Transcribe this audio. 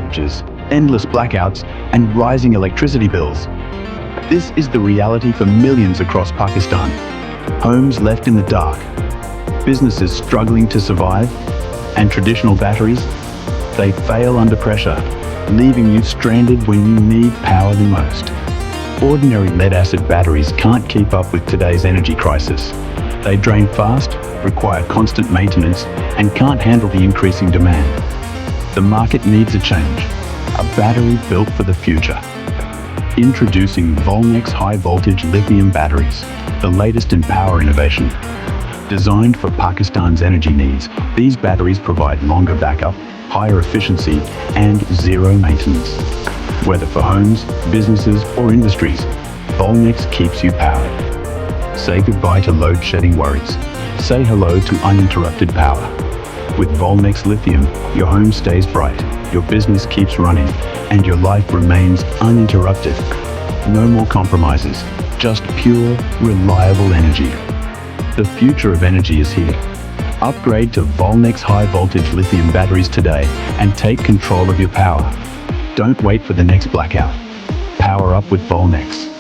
outages, endless blackouts, and rising electricity bills. This is the reality for millions across Pakistan. Homes left in the dark, businesses struggling to survive, and traditional batteries, they fail under pressure, leaving you stranded when you need power the most. Ordinary lead-acid batteries can't keep up with today's energy crisis. They drain fast, require constant maintenance, and can't handle the increasing demand. The market needs a change, a battery built for the future. Introducing Volnex high-voltage lithium batteries, the latest in power innovation. Designed for Pakistan's energy needs, these batteries provide longer backup, higher efficiency, and zero maintenance. Whether for homes, businesses, or industries, Volnex keeps you powered. Say goodbye to load-shedding worries. Say hello to uninterrupted power. With Volnex Lithium, your home stays bright, your business keeps running, and your life remains uninterrupted. No more compromises, just pure, reliable energy. The future of energy is here. Upgrade to Volnex high-voltage lithium batteries today and take control of your power. Don't wait for the next blackout. Power up with Volnex.